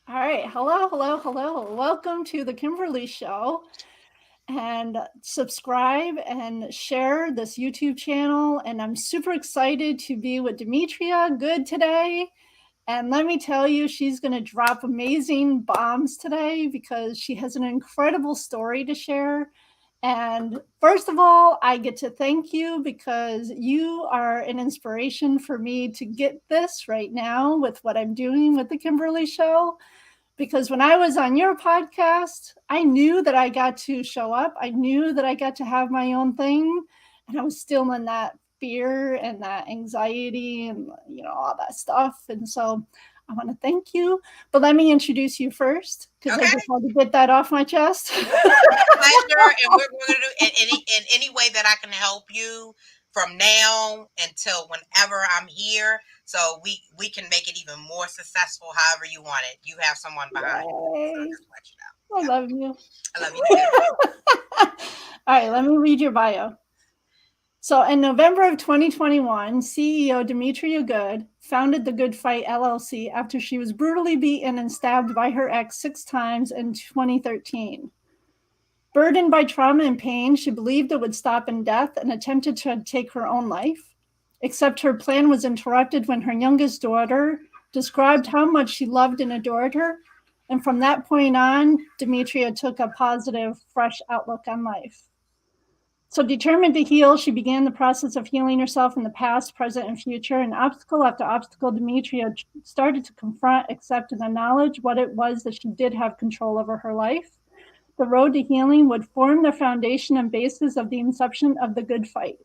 All right. Hello, hello, hello. Welcome to the Kimberly Show. And subscribe and share this YouTube channel. And I'm super excited to be with Demetria Goode today. And let me tell you, she's going to drop amazing bombs today because she has an incredible story to share. And first of all, I get to thank you because you are an inspiration for me to get this right now with what I'm doing with the Kimberly Show. Because when I was on your podcast, I knew that I got to show up. I knew that I got to have my own thing. And I was still in that fear and that anxiety and, all that stuff. And so I want to thank you. But let me introduce you first because I Okay, just had to get that off my chest. pleasure, and we're going to do in any way that I can help you from now until whenever I'm here, so we can make it even more successful. However you want it, you have someone behind you. So Yay. just to let you know. I Yep, love you. I love you too. All right, let me read your bio. So in November of 2021, CEO Demetria Goode founded the Goode FIght LLC after she was brutally beaten and stabbed by her ex 6 times in 2013. Burdened by trauma and pain, she believed it would stop in death and attempted to take her own life. Except her plan was interrupted when her youngest daughter described how much she loved and adored her. And from that point on, Demetria took a positive, fresh outlook on life. So, determined to heal, she began the process of healing herself in the past, present, and future. And obstacle after obstacle, Demetria started to confront, accept, and acknowledge what it was that she did have control over her life. The road to healing would form the foundation and basis of the inception of the Goode FIght.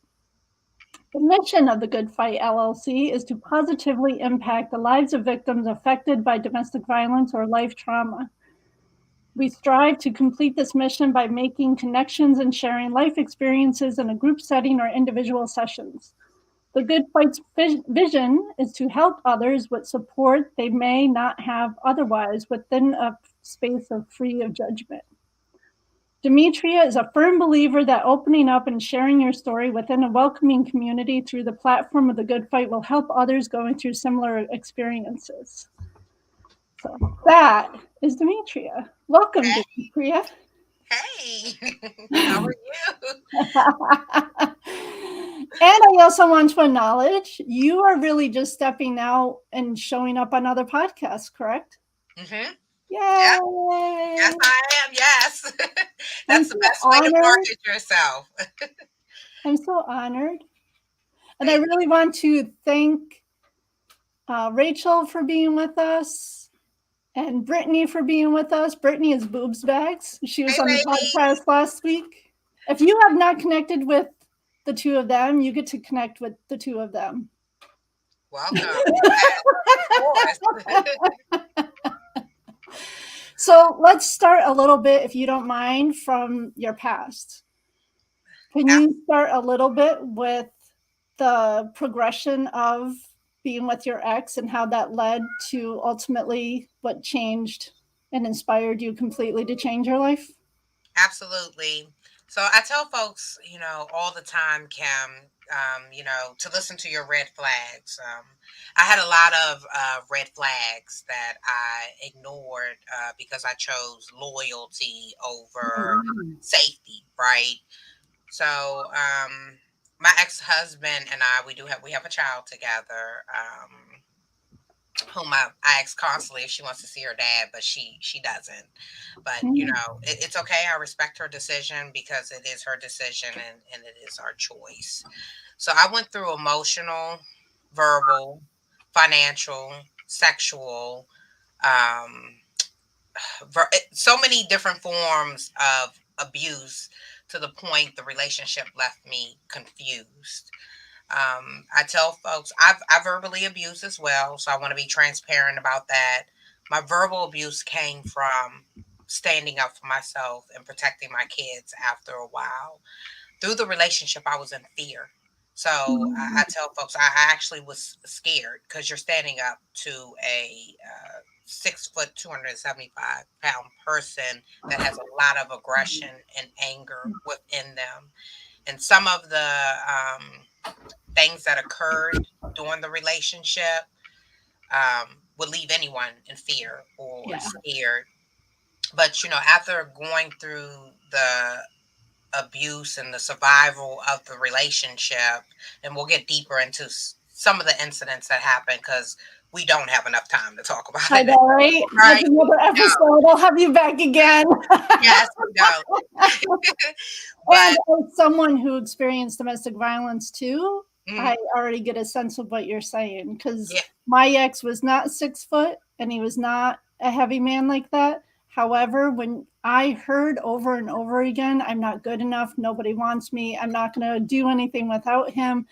The mission of the Goode FIght LLC is to positively impact the lives of victims affected by domestic violence or life trauma. We strive to complete this mission by making connections and sharing life experiences in a group setting or individual sessions. The Goode FIGht's vision is to help others with support they may not have otherwise within a space of free of judgment. Demetria is a firm believer that opening up and sharing your story within a welcoming community through the platform of the Goode FIght will help others going through similar experiences. So that is Demetria. Welcome, Hey, Demetria. hey, how are you? And I also want to acknowledge you are really just stepping out and showing up on other podcasts, correct? Mm-hmm. Yep. Yes, Yay! I am. Yes, I'm that's the so best way to honored. market yourself. I'm so honored. And I Thank really want to thank Rachel for being with us and Brittany for being with us. Brittany is Boobs Bags. She you. was Hey, on the ladies. podcast last week. If you have not connected with the two of them, you get to connect with the two of them. Welcome. Yes, of course. So let's start a little bit, if you don't mind, from your past. Can you start a little bit with the progression of being with your ex and how that led to ultimately what changed and inspired you completely to change your life? Absolutely. So I tell folks, all the time, Kim, to listen to your red flags. I had a lot of red flags that I ignored because I chose loyalty over Mhm. safety, right? So my ex husband and I, we have a child together. Whom I ask constantly if she wants to see her dad, but she doesn't. But it's okay. I respect her decision because it is her decision and it is our choice. So I went through emotional, verbal, financial, sexual, um, so many different forms of abuse to the point the relationship left me confused. I tell folks I verbally abuse as well, so I want to be transparent about that. My verbal abuse came from standing up for myself and protecting my kids after a while. Through the relationship, I was in fear. So I Mhm. tell folks I actually was scared because you're standing up to a 6 foot, 275 pound person that has a lot of aggression and anger within them. And some of the things that occurred during the relationship would leave anyone in fear or Yeah. scared. But after going through the abuse and the survival of the relationship, and we'll get deeper into some of the incidents that happened because we don't have enough time to talk about I it. know, right? That's Right? another episode. I'll have you back again. Yes, we know. And But as someone who experienced domestic violence too, mm, I already get a sense of what you're saying, because yeah, my ex was not 6 foot and he was not a heavy man like that. However, when I heard over and over again, I'm not good enough, nobody wants me, I'm not going to do anything without him,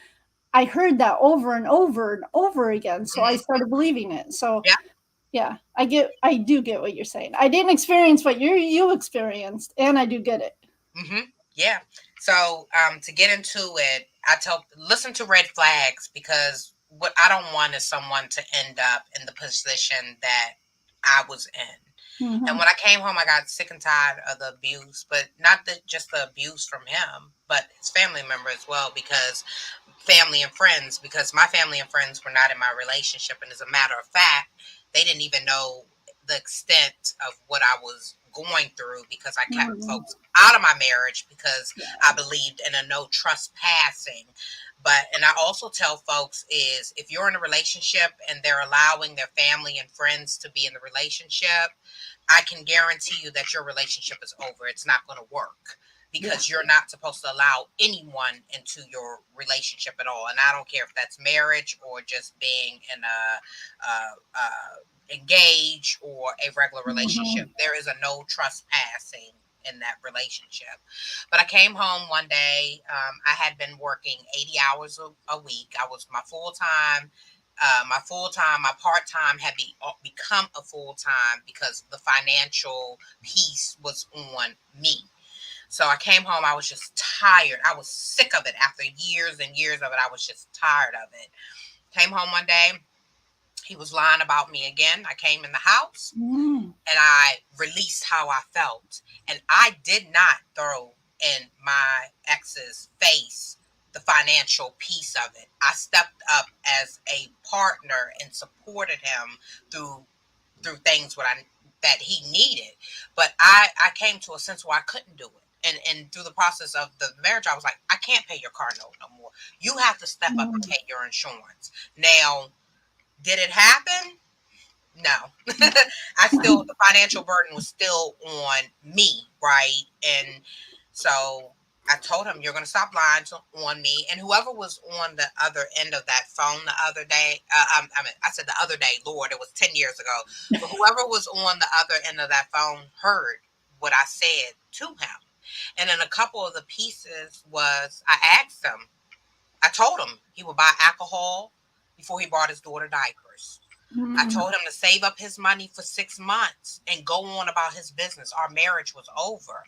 I heard that over and over and over again. So I mhm, started believing it. So yeah, yeah, I do get what you're saying. I didn't experience what you experienced, and I do get it. yeah. So to get into it, I tell listen to red flags, because what I don't want is someone to end up in the position that I was in. And Mhm. when I came home, I got sick and tired of the abuse, but not just the abuse from him, but his family member as well, because family and friends, because my family and friends were not in my relationship. And as a matter of fact, they didn't even know the extent of what I was going through, because I kept Mhm. folks out of my marriage because Yeah. I believed in a no trespassing. And I also tell folks is, if you're in a relationship and they're allowing their family and friends to be in the relationship, I can guarantee you that your relationship is over. It's not going to work, Yeah. because you're not supposed to allow anyone into your relationship at all. And I don't care if that's marriage or just being in engaged or a regular relationship. Mhm. There is a no trespassing in that relationship. But I came home one day. I had been working 80 hours a week. I was my part time had become a full time because the financial piece was on me. So I came home. I was just tired. I was sick of it after years and years of it. I was just tired of it. Came home one day. He was lying about me again. I came in the house Mm. and I released how I felt. And I did not throw in my ex's face the financial piece of it. I stepped up as a partner and supported him through things that he needed. But I came to a sense where I couldn't do it. And through the process of the marriage, I was like, I can't pay your car note no more. You have to step up and Mm. pay your insurance. Now, did it happen? No. The financial burden was still on me, right? And so I told him, you're going to stop lying on me. And whoever was on the other end of that phone the other day, I said the other day, Lord, it was 10 years ago. But whoever was on the other end of that phone heard what I said to him. And then a couple of the pieces was, I asked him, I told him he would buy alcohol before he bought his daughter diapers. I Mm. told him to save up his money for 6 months and go on about his business. Our marriage was over.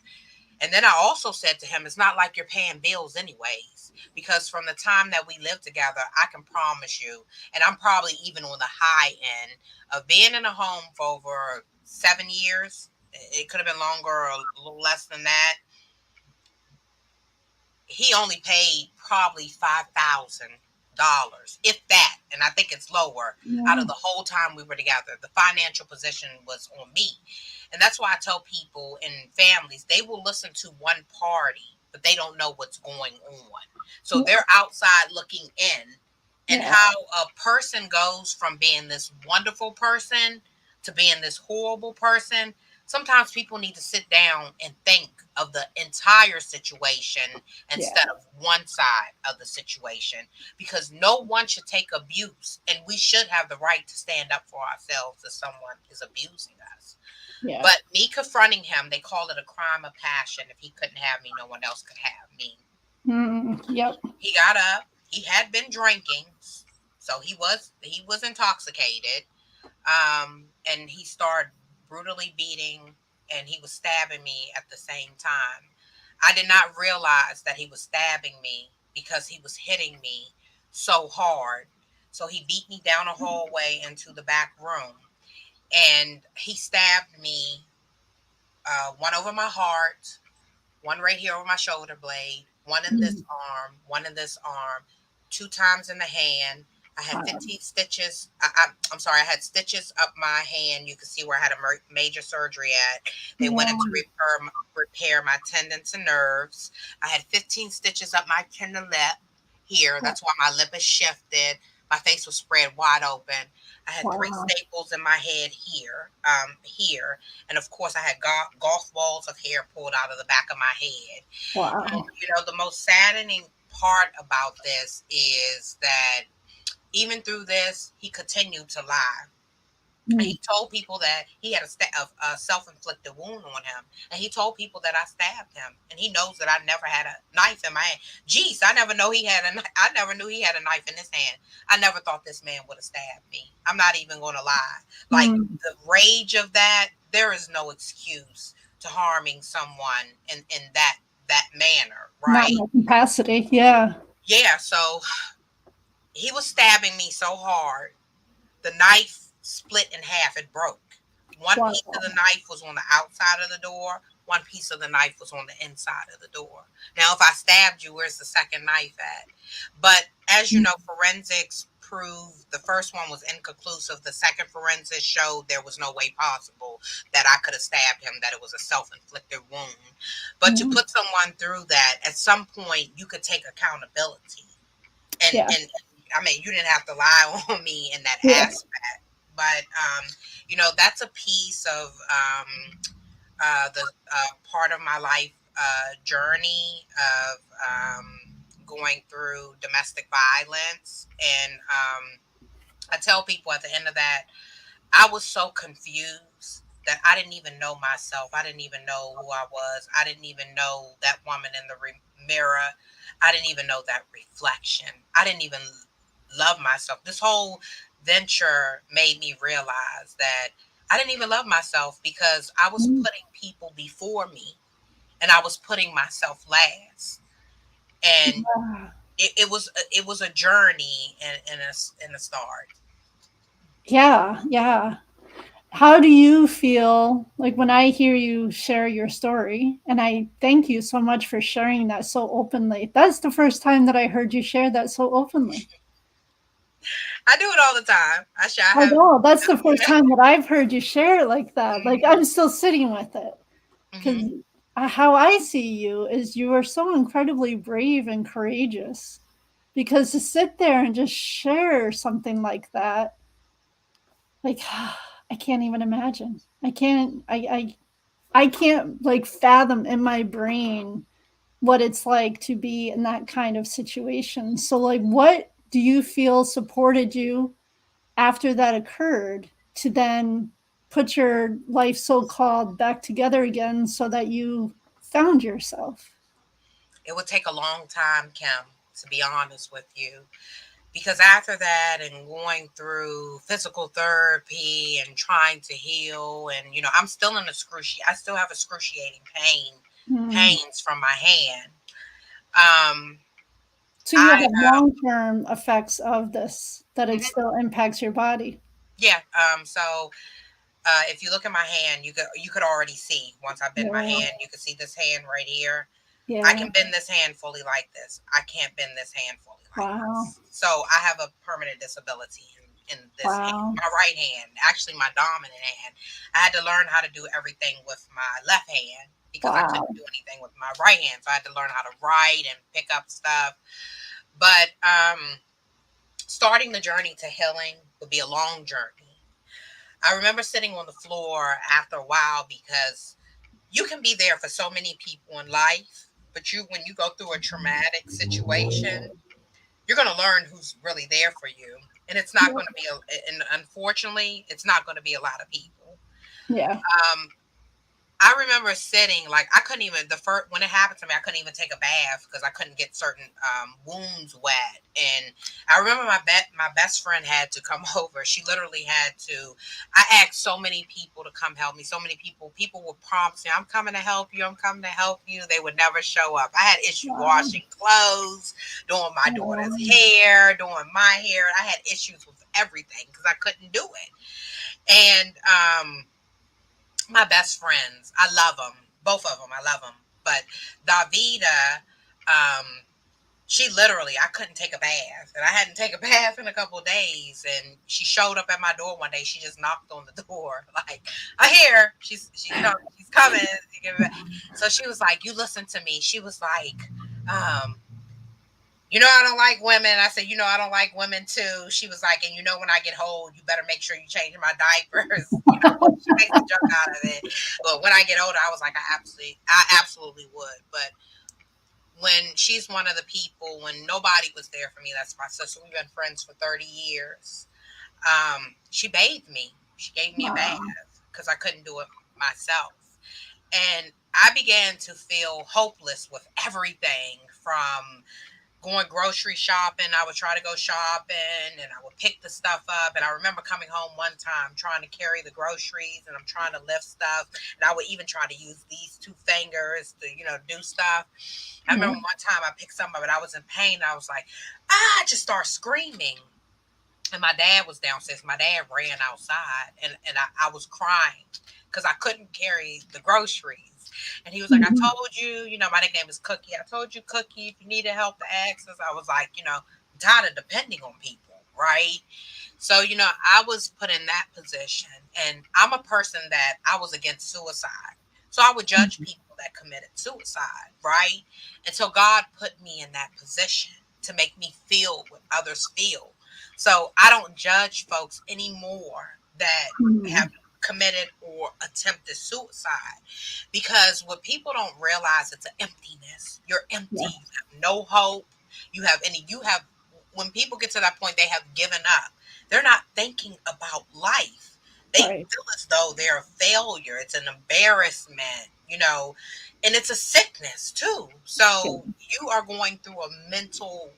And then I also said to him, it's not like you're paying bills anyways, because from the time that we lived together, I can promise you, and I'm probably even on the high end of being in a home for over 7 years. It could have been longer or a little less than that. He only paid probably $5,000, if that, and I think it's lower, out of Yeah. the whole time we were together. The financial position was on me. And that's why I tell people in families, they will listen to one party, but they don't know what's going on. So Yeah. they're outside looking in, and Yeah. how a person goes from being this wonderful person to being this horrible person. Sometimes people need to sit down and think of the entire situation Yeah. instead of one side of the situation, because no one should take abuse, and we should have the right to stand up for ourselves if someone is abusing us. Yeah. But me confronting him, they call it a crime of passion. If he couldn't have me, no one else could have me. Mm. Yep. He got up. He had been drinking, so he was intoxicated. And he started brutally beating, and he was stabbing me at the same time. I did not realize that he was stabbing me because he was hitting me so hard. So he beat me down a hallway into the back room, and he stabbed me, one over my heart, one right here over my shoulder blade, one in this Mm. arm, one in this arm, two times in the hand, I had Wow. 15 stitches. I'm sorry, I had stitches up my hand. You can see where I had a major surgery at. They went in to Yeah. repair my tendons and nerves. I had 15 stitches up my tender lip here. That's why my lip is shifted. My face was spread wide open. I had 3 Wow. staples in my head here, and of course I had golf balls of hair pulled out of the back of my head. And Wow. the most saddening part about this is that even through this, he continued to lie. And Mm. he told people that he had a self-inflicted wound on him, and he told people that I stabbed him, and he knows that I never had a knife in my hand. Jeez, I never knew he had I never knew he had a knife in his hand. I never thought this man would have stabbed me. I'm not even going to lie. Like, Mm. the rage of that, there is no excuse to harming someone in that manner, Not in right? that capacity. Yeah. Yeah. So he was stabbing me so hard. The knife split in half. It broke. One Wow. piece of the knife was on the outside of the door. One piece of the knife was on the inside of the door. Now, if I stabbed you, where's the second knife at? But as you Mm. know, forensics proved the first one was inconclusive. The second forensics showed there was no way possible that I could have stabbed him, that it was a self-inflicted wound. But to Mm. put someone through that, at some point, you could take accountability. And Yeah. and I mean, you didn't have to lie on me in that Yeah. aspect, but that's a piece of the part of my life journey of going through domestic violence. And I tell people at the end of that, I was so confused that I didn't even know myself. I didn't even know who I was. I didn't even know that woman in the mirror. I didn't even know that reflection. I didn't even love myself. This whole venture made me realize that I didn't even love myself because I was Mm. putting people before me and I was putting myself last. And Yeah. it was a journey and a start. Yeah. Yeah. How do you feel like when I hear you share your story? And I thank you so much for sharing that so openly. That's the first time that I heard you share that so openly. I do it all the time. I I have. know that's the first time that I've heard you share it like that. Like Mhm, I'm still sitting with it because mhm. how I see you is you are so incredibly brave and courageous. Because to sit there and just share something like that, like I can't even imagine. I can't. I can't like fathom in my brain what it's like to be in that kind of situation. So like what do you feel supported you after that occurred to then put your life so-called back together again so that you found yourself? It would take a long time, Kim, to be honest with you. Because after that, and going through physical therapy and trying to heal, and I'm still in I still have excruciating Mm. pains from my hand. Um, So you I have long-term effects of this that it mhm, still impacts your body. yeah. So if you look at my hand, you could already see once I bend my Yeah. hand. You can see this hand right here. I Yeah. can bend this hand fully like this. I can't bend this hand fully like Wow. this. So I have a permanent disability in this hand, Wow. my right hand, actually my dominant hand. I had to learn how to do everything with my left hand because I couldn't Wow. do anything with my right hand. So I had to learn how to write and pick up stuff. But starting the journey to healing would be a long journey. I remember sitting on the floor after a while because you can be there for so many people in life, but when you go through a traumatic situation, you're going to learn who's really there for you, and it's not going to be and unfortunately it's not going to be a lot of people. Yeah. um I remember sitting, like, I couldn't even, the first when it happened to me, I couldn't even take a bath because I couldn't get certain wounds wet. And I remember my best friend had to come over. She literally had to. I asked so many people to come help me. So many people would promise me, "I'm coming to help you. I'm coming to help you." They would never show up. I had issues Wow. washing clothes, doing my daughter's Wow. hair, doing my hair. I had issues with everything because I couldn't do it. And my best friends, I love them, both of them, I love them. But Davida, um, she literally, I couldn't take a bath, and I hadn't taken a bath in a couple of days. And she showed up at my door one day. She just knocked on the door, like, "I hear she's coming." So she was like, "You listen to me." She was like, um, I don't like women. I said, I don't like women too. She was like, and when I get old, you better make sure you change my diapers. She makes a joke out of it. But when I get older, I was like, I absolutely would. But when she's one of the people, when nobody was there for me, that's my sister. We've been friends for 30 years. She bathed me. She gave me a bath Wow. because I couldn't do it myself. And I began to feel hopeless with everything from going grocery shopping. I would try to go shopping and I would pick the stuff up. And I remember coming home one time trying to carry the groceries and I'm trying to lift stuff. And I would even try to use these two fingers to, do stuff. I Yeah. remember one time I picked something up and I was in pain. I was like, I just started screaming. And my dad was downstairs. My dad ran outside and I was crying because I couldn't carry the groceries. And he was like, I Mhm. told you, my nickname is Cookie. I told you, Cookie, if you needed help to ask us. I was like, I'm tired of depending on people, right? So, I was put in that position. And I'm a person that I was against suicide. So I would judge people that committed suicide, right? And so God put me in that position to make me feel what others feel. So I don't judge folks anymore that have Mhm. committed or attempted suicide because what people don't realize, it's an emptiness. You're empty. Yeah. You have no hope. You have when people get to that point, they have given up. They're not thinking about life. They Right. feel as though they're a failure. It's an embarrassment, and it's a sickness too. Yeah. So you are going through a mental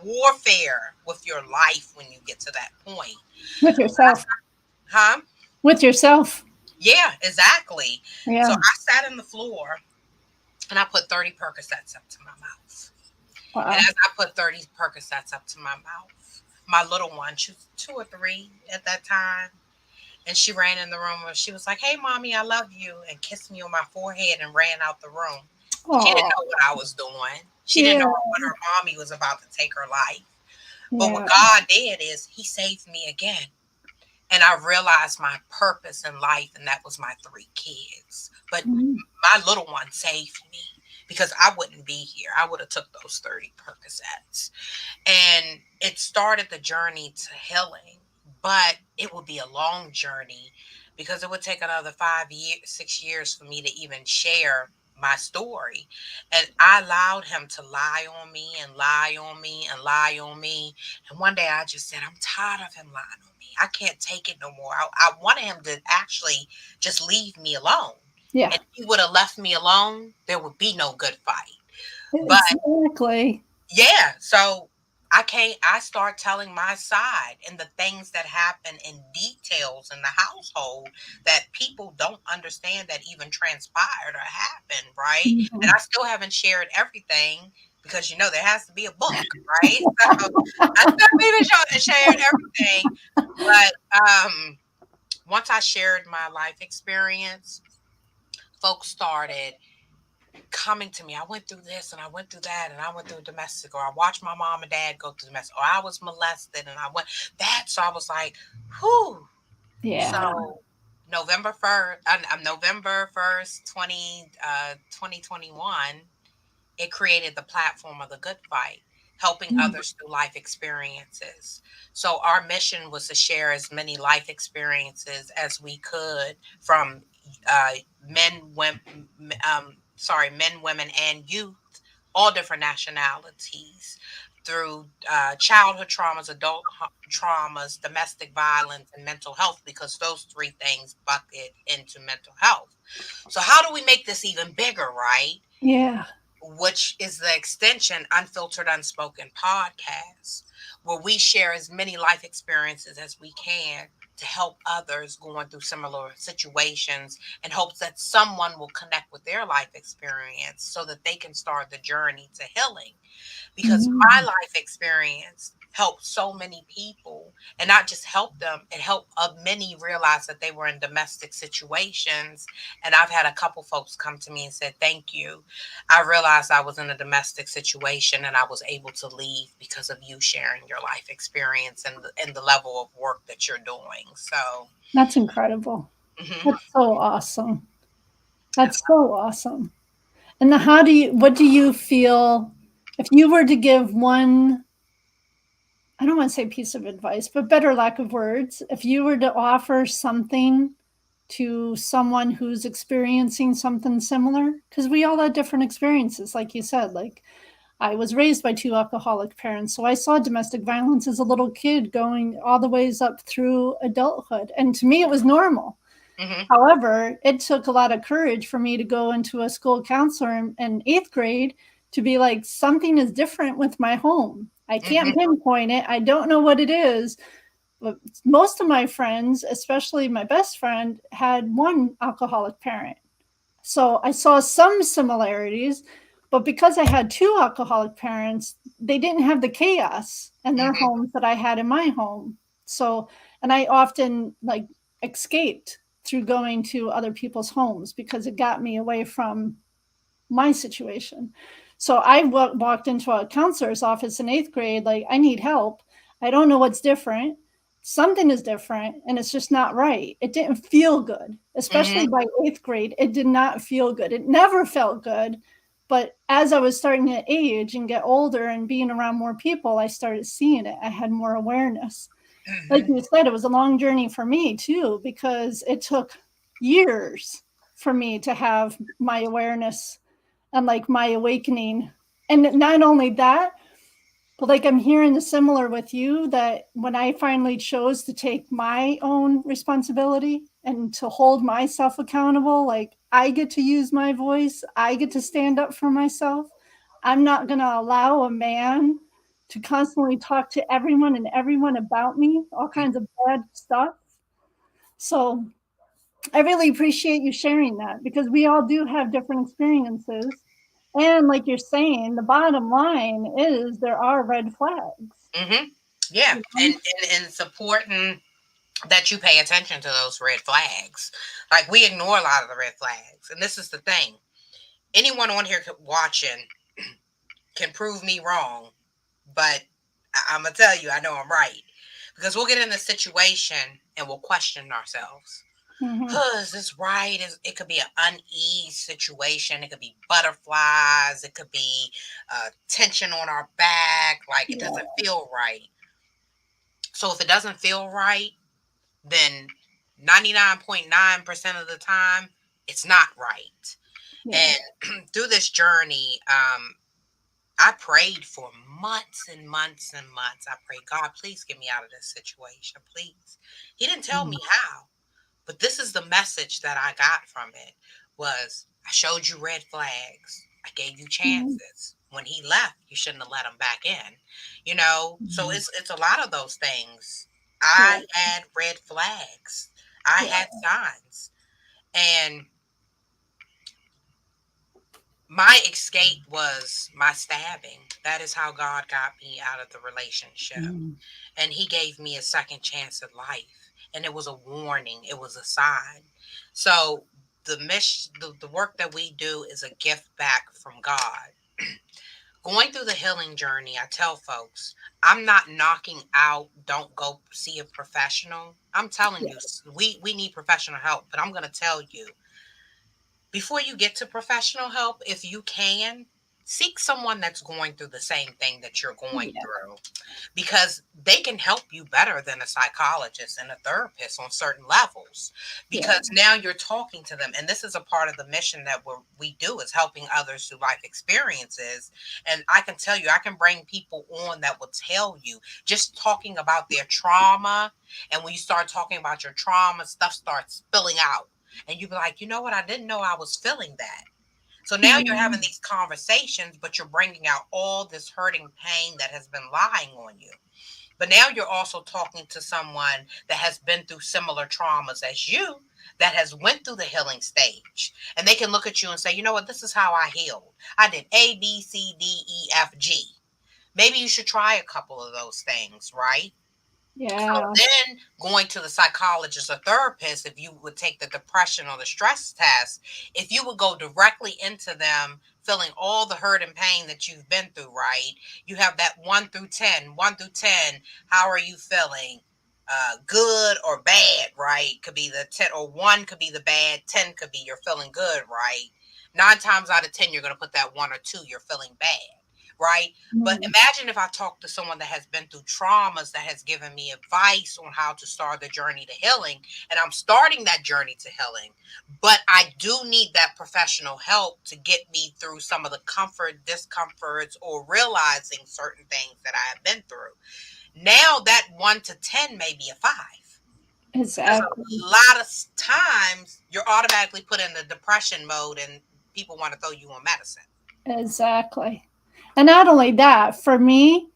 warfare with your life when you get to that point. With yourself. Huh? With yourself. Yeah, exactly. So Yeah. I sat on the floor and I put 30 Percocets up to my mouth. And Wow. as I put 30 Percocets up to my mouth, my little one, she was 2 or 3 at that time, and she ran in the room and she was like, "Hey, mommy, I love you," and kissed me on my forehead and ran out the room. She didn't Oh. know what I was doing. She didn't Yeah. know when her mommy was about to take her life. But what Yeah. God did is He saved me again. And I realized my purpose in life, and that was my 3 kids. But Mhm. my little one saved me because I wouldn't be here. I would have took those 30 Percocets. And it started the journey to healing, but it would be a long journey because it would take another 5 years, 6 years for me to even share my story. And I allowed him to lie on me and lie on me and lie on me. And one day I just said, I'm tired of him lying on me. I can't take it no more. I wanted him to actually just leave me alone. Yeah. And if he would have left me alone, there would be no good fight. But Exactly. yeah, so I start telling my side and the things that happen in details in the household that people don't understand that even transpired or happened, right? And Mhm. I still haven't shared everything because there has to be a book, right? So I still haven't shared everything, but once I shared my life experience, folks started coming to me. I went through this and I went through that and I went through domestic, or I watched my mom and dad go through domestic, or I was molested and I went that. So I was like, whew. Yeah. So November 1st, 2021, it created the platform of the Good Fight, helping Mhm. others through life experiences. So our mission was to share as many life experiences as we could from uh, men, women, and youth, all different nationalities, through childhood traumas, adult traumas, domestic violence, and mental health, because those 3 things bucket into mental health. So how do we make this even bigger, right? Yeah. Which is the extension Unfiltered Unspoken podcast, where we share as many life experiences as we can to help others going through similar situations, in hopes that someone will connect with their life experience so that they can start the journey to healing. Because my Mhm. life experience helped so many people, and not just help them, it helped many realize that they were in domestic situations. And I've had a couple folks come to me and said, thank you. I realized I was in a domestic situation and I was able to leave because of you sharing your life experience and the level of work that you're doing. So, That's incredible. mhm. That's so awesome. That's so awesome. And what do you feel if you were to give one, I don't want to say piece of advice, but better lack of words, if you were to offer something to someone who's experiencing something similar, because we all had different experiences, like you said, like I was raised by two alcoholic parents. So I saw domestic violence as a little kid going all the ways up through adulthood. And to me, it was normal. Mhm. However, it took a lot of courage for me to go into a school counselor in eighth grade to be like, something is different with my home. I can't Mhm. pinpoint it. I don't know what it is. But most of my friends, especially my best friend, had one alcoholic parent. So I saw some similarities, but because I had two alcoholic parents, they didn't have the chaos in their Mhm. homes that I had in my home. So, and I often like escaped through going to other people's homes because it got me away from my situation. So I walked into a counselor's office in eighth grade, like, I need help. I don't know what's different. Something is different and it's just not right. It didn't feel good, especially Mhm. by eighth grade. It did not feel good. It never felt good. But as I was starting to age and get older and being around more people, I started seeing it. I had more awareness. Like Mhm. you said, it was a long journey for me too, because it took years for me to have my awareness and like my awakening. And not only that, but like I'm hearing the similar with you that when I finally chose to take my own responsibility and to hold myself accountable, like I get to use my voice, I get to stand up for myself. I'm not going to allow a man to constantly talk to everyone and everyone about me, all kinds of bad stuff. So I really appreciate you sharing that because we all do have different experiences. And like you're saying, the bottom line is there are red flags. Mhm. Yeah, You and, know? and it's important that you pay attention to those red flags. Like we ignore a lot of the red flags, and this is the thing. Anyone on here watching can prove me wrong, but I'm gonna tell you, I know I'm right because we'll get in a situation and we'll question ourselves. Mhm. Huh, is this right? It could be an unease situation. It could be butterflies. It could be tension on our back. Like it Yeah. doesn't feel right. So if it doesn't feel right, then 99.9% of the time, it's not right. Yeah. And through this journey, I prayed for months and months and months. I prayed, God, please get me out of this situation, please. He didn't tell Mhm. me how, but this is the message that I got from it was I showed you red flags. I gave you Mhm. chances. When he left, you shouldn't have let him back in. You know, so Mhm. it's a lot of those things. Yeah. I had red flags. I Yeah. had signs. And my escape was my stabbing. That is how God got me out of the relationship. Mhm. And he gave me a second chance at life. And it was a warning, it was a sign. So the work that we do is a gift back from God. Going through the healing journey, I tell folks, I'm not knocking out don't go see a professional. I'm telling Yeah. you, we need professional help, but I'm going to tell you, before you get to professional help, if you can, seek someone that's going through the same thing that you're going Yeah. through because they can help you better than a psychologist and a therapist on certain levels Yeah. because now you're talking to them, and this is a part of the mission that we do is helping others through life experiences. And I can tell you, I can bring people on that will tell you just talking about their trauma, and when you start talking about your trauma, stuff starts spilling out, and you be like, you know what, I didn't know I was feeling that. So now you're having Mhm. these conversations, but you're bringing out all this hurting pain that has been lying on you. But now you're also talking to someone that has been through similar traumas as you, that has went through the healing stage. And they can look at you and say, you know what, this is how I healed. I did A, B, C, D, E, F, G. maybe you should try a couple of those things, right? So Yeah. then going to the psychologist or therapist, if you would take the depression or the stress test, if you would go directly into them feeling all the hurt and pain that you've been through, right? You have that 1 through 10, 1 through 10. How are you feeling? Good or bad, right? Could be the 10, or 1 could be the bad, 10 could be you're feeling good, right? 9 times out of 10, you're going to put that 1 or 2, you're feeling bad, right? But Mm. imagine if I talk to someone that has been through traumas that has given me advice on how to start the journey to healing, and I'm starting that journey to healing, but I do need that professional help to get me through some of the comfort, discomforts, or realizing certain things that I have been through. Now that 1 to 10 may be a 5. Because Exactly. a lot of times you're automatically put in the depression mode and people want to throw you on medicine. Exactly. And not only that, for me,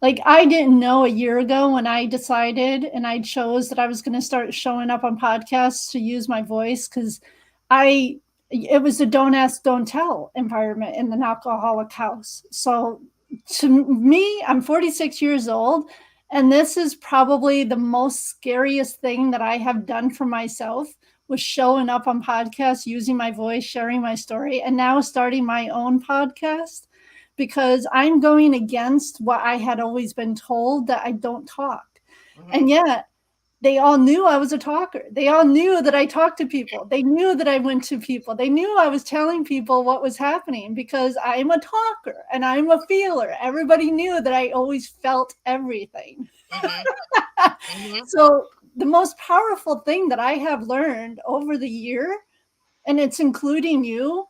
like I didn't know a year ago when I decided and I chose that I was going to start showing up on podcasts to use my voice because I it was a don't ask, don't tell environment in the alcoholic house. So to me, I'm 46 years old, and this is probably the most scariest thing that I have done for myself was showing up on podcasts, using my voice, sharing my story, and now starting my own podcast because I'm going against what I had always been told that I don't talk. Hmm. And yet, they all knew I was a talker. They all knew that I talked to people. They knew that I went to people. They knew I was telling people what was happening because I'm a talker and I'm a feeler. Everybody knew that I always felt everything. Hmm. Hmm. So, the most powerful thing that I have learned over the year, and it's including you,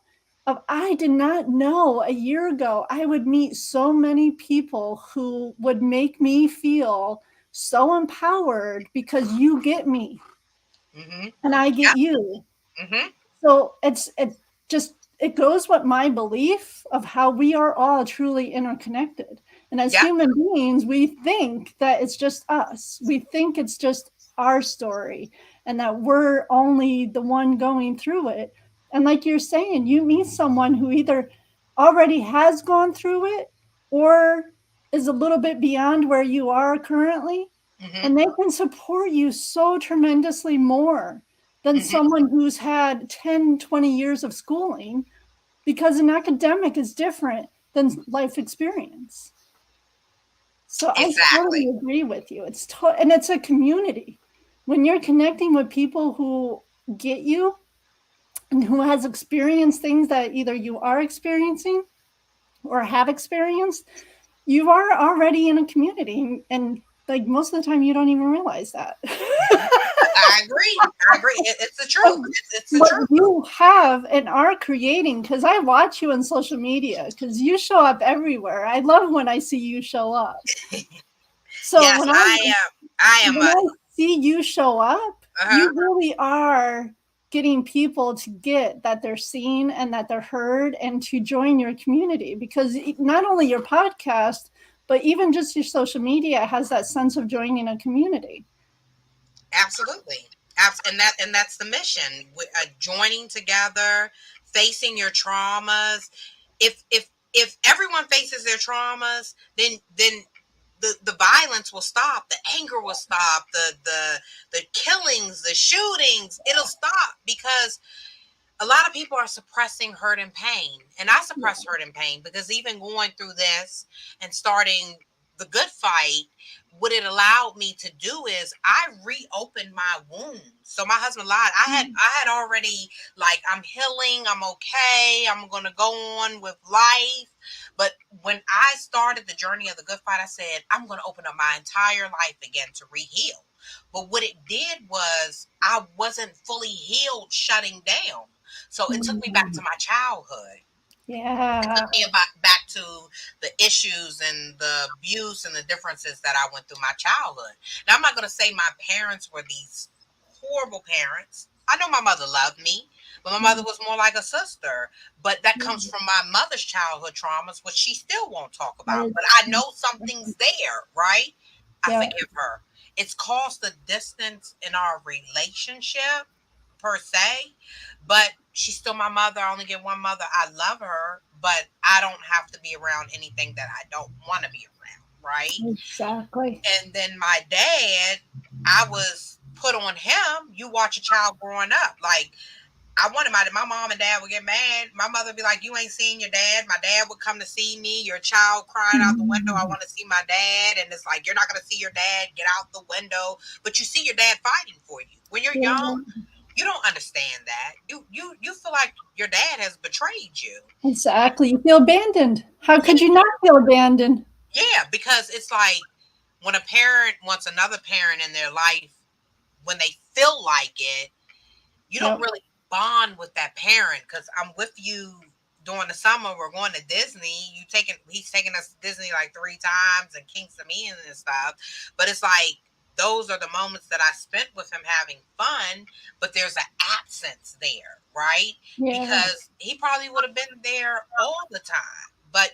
of I did not know a year ago I would meet so many people who would make me feel so empowered because you get me Hmm. and I get Yep. you. Hmm. So it just it goes with my belief of how we are all truly interconnected. And as Yep. human beings, we think that it's just us. We think it's just our story and that we're only the one going through it. And like you're saying, you meet someone who either already has gone through it or is a little bit beyond where you are currently, Hmm. and they can support you so tremendously more than Hmm. someone who's had 10, 20 years of schooling because an academic is different than life experience. So I totally Exactly. agree with you. And it's a community. When you're connecting with people who get you and who has experienced things that either you are experiencing or have experienced, you are already in a community, and like most of the time you don't even realize that. Mhm. I agree. I agree. It's the truth. It's the What truth. you have and are creating, because I watch you on social media because you show up everywhere. I love when I see you show up. So Yes, I am. I am when a. I see you show up, Uh-huh. you really are getting people to get that they're seen and that they're heard and to join your community, because not only your podcast but even just your social media has that sense of joining a community. Absolutely. And that's the mission. Joining together, facing your traumas. If everyone faces their traumas, then the violence will stop, the anger will stop, the killings, the shootings, it'll stop because a lot of people are suppressing hurt and pain. And I suppress hurt and pain because even going through this and starting the good fight, what it allowed me to do is I reopened my wounds. So my husband lied. I had already, like, I'm healing, I'm okay, I'm gonna go on with life. But when I started the journey of the good fight, I said, I'm gonna open up my entire life again to reheal. But what it did was I wasn't fully healed shutting down. So it took me back to Mhm. my childhood. It Yeah. took me back to the issues and the abuse and the differences that I went through my childhood. Now, I'm not going to say my parents were these horrible parents. I know my mother loved me, but my mother was more like a sister. But that comes from my mother's childhood traumas, which she still won't talk about. But I know something's there, right? I Yeah. forgive her. It's caused the distance in our relationship per se, but she's still my mother. I only get one mother. I love her, but I don't have to be around anything that I don't want to be right? Exactly. And then my dad, I was put on him. You watch a child growing up. Like, I wanted my mom and dad would get mad. My mother would be like, "You ain't seen your dad." My dad would come to see me. Your child crying out the window. I want to see my dad. And it's like, you're not going to see your dad. Get out the window. But you see your dad fighting for you. When you're young, you don't understand that. You feel like your dad has betrayed you. Exactly. You feel abandoned. How could you not feel abandoned? Yeah, because it's like when a parent wants another parent in their life, when they feel like it, you don't Yep. really bond with that parent. Because I'm with you during the summer. We're going to Disney. He's taking us to Disney like 3 times and Kingston and stuff. But it's like those are the moments that I spent with him having fun. But there's an absence there, right? Yeah. Because he probably would have been there all the time. But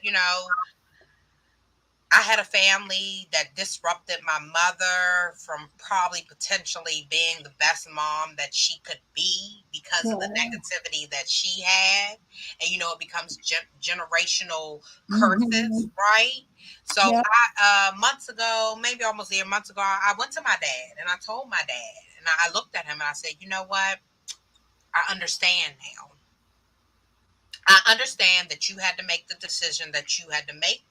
I had a family that disrupted my mother from probably potentially being the best mom that she could be because of the negativity that she had. And, it becomes generational curses, right? So Yep. months ago, maybe almost a year, months ago, I went to my dad and I told my dad, and I looked at him and I said, you know what? I understand now. I understand that you had to make the decision that you had to make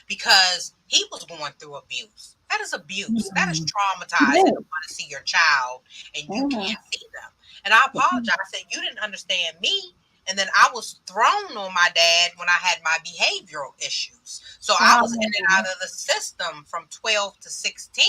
because he was going through abuse. That is abuse. That is traumatizing to want to see your child and you can't see them. And I apologize. I said, you didn't understand me. And then I was thrown on my dad when I had my behavioral issues. So I was in and out of the system from 12 to 16.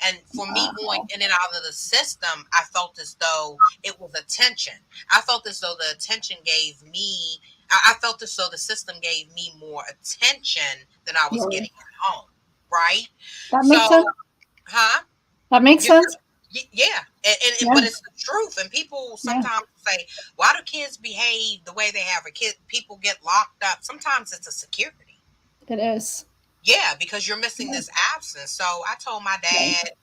And for me going in and out of the system, I felt as though it was attention. I felt as though the attention gave me, I felt as though the system gave me more attention than I was getting at home. Right? That makes So, sense. huh? That makes sense. Yeah, but it's the truth. And people sometimes say, "Why do kids behave the way they have?" A kid, people get locked up. Sometimes it's a security. It is. Yeah, because you're missing this absence. So I told my dad,